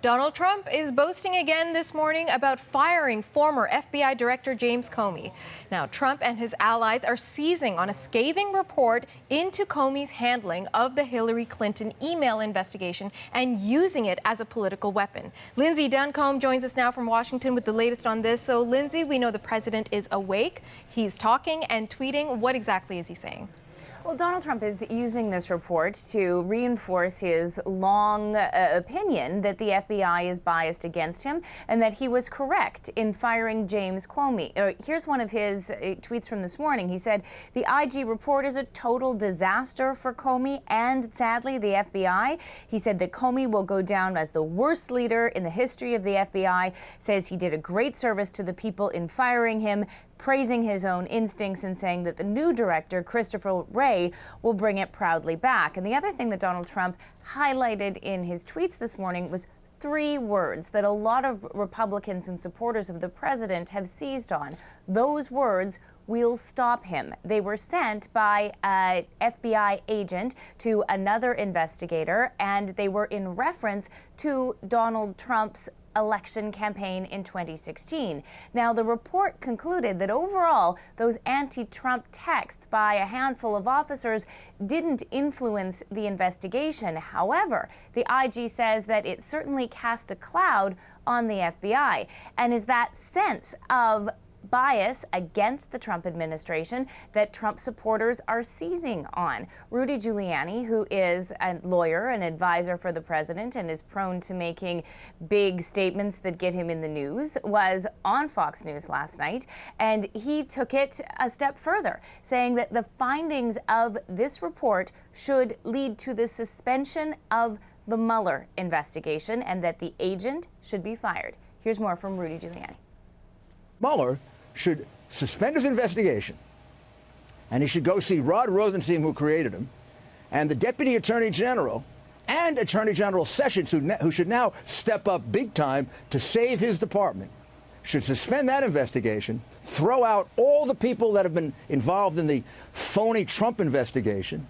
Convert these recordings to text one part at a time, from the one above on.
Donald Trump is boasting again this morning about firing former FBI Director James Comey. Now, Trump and his allies are seizing on a scathing report into Comey's handling of the Hillary Clinton email investigation and using it as a political weapon. Lindsay Duncombe joins us now from Washington with the latest on this. So, Lindsay, we know the president is awake. He's talking and tweeting. What exactly is he saying? Well, Donald Trump is using this report to reinforce his long opinion that the FBI is biased against him and that he was correct in firing James Comey. Here's one of his tweets from this morning. He said, "The IG report is a total disaster for Comey and, sadly, the FBI." He said that Comey will go down as the worst leader in the history of the FBI, says he did a great service to the people in firing him, praising his own instincts and saying that the new director, Christopher Wray, will bring it proudly back. And the other thing that Donald Trump highlighted in his tweets this morning was three words that a lot of Republicans and supporters of the president have seized on. Those words, "We'll stop him." They were sent by an FBI agent to another investigator, and they were in reference to Donald Trump's election campaign in 2016. Now, the report concluded that overall, those anti-Trump texts by a handful of officers didn't influence the investigation. However, the IG says that it certainly cast a cloud on the FBI, and is that sense of bias against the Trump administration that Trump supporters are seizing on. Rudy Giuliani, who is a lawyer and advisor for the president and is prone to making big statements that get him in the news, was on Fox News last night, and he took it a step further, saying that the findings of this report should lead to the suspension of the Mueller investigation and that the agent should be fired. Here's more from Rudy Giuliani. Mueller should suspend his investigation, and he should go see Rod Rosenstein, who created him, and the Deputy Attorney General and Attorney General Sessions, who should now step up big time to save his department, should suspend that investigation, throw out all the people that have been involved in the phony Trump investigation.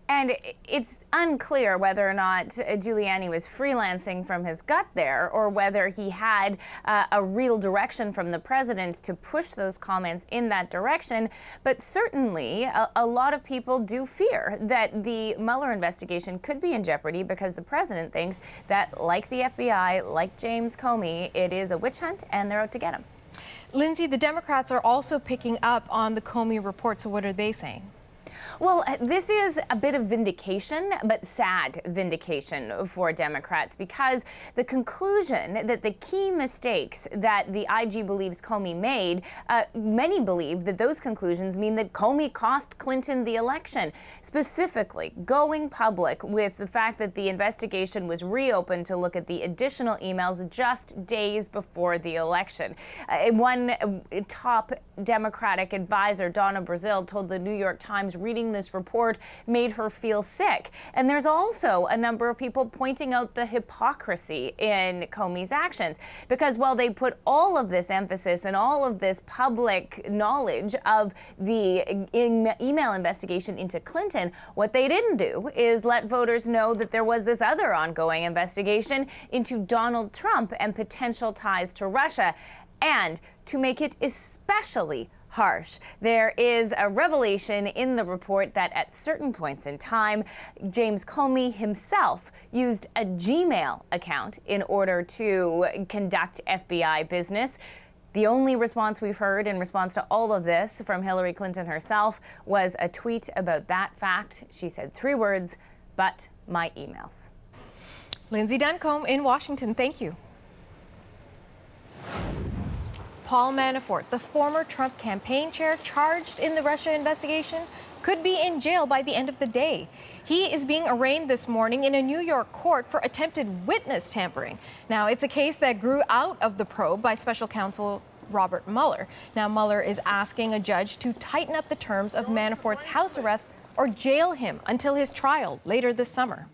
And it's unclear whether or not Giuliani was freelancing from his gut there, or whether he had a real direction from the president to push those comments in that direction. But certainly, a lot of people do fear that the Mueller investigation could be in jeopardy because the president thinks that, like the FBI, like James Comey, it is a witch hunt and they're out to get him. Lindsay, the Democrats are also picking up on the Comey report. So what are they saying? Well, this is a bit of vindication, but sad vindication for Democrats, because the conclusion that the key mistakes that the IG believes Comey made, many believe that those conclusions mean that Comey cost Clinton the election, specifically going public with the fact that the investigation was reopened to look at the additional emails just days before the election. One top Democratic advisor, Donna Brazile, told the New York Times reading this report made her feel sick. And there's also a number of people pointing out the hypocrisy in Comey's actions, because while they put all of this emphasis and all of this public knowledge of the email investigation into Clinton, what they didn't do is let voters know that there was this other ongoing investigation into Donald Trump and potential ties to Russia. And to make it especially harsh, there is a revelation in the report that at certain points in time, James Comey himself used a Gmail account in order to conduct FBI business. The only response we've heard in response to all of this from Hillary Clinton herself was a tweet about that fact. She said three words, "but my emails." Lindsay Duncombe in Washington, thank you. Paul Manafort, the former Trump campaign chair charged in the Russia investigation, could be in jail by the end of the day. He is being arraigned this morning in a New York court for attempted witness tampering. Now, it's a case that grew out of the probe by special counsel Robert Mueller. Now, Mueller is asking a judge to tighten up the terms of Manafort's house arrest or jail him until his trial later this summer.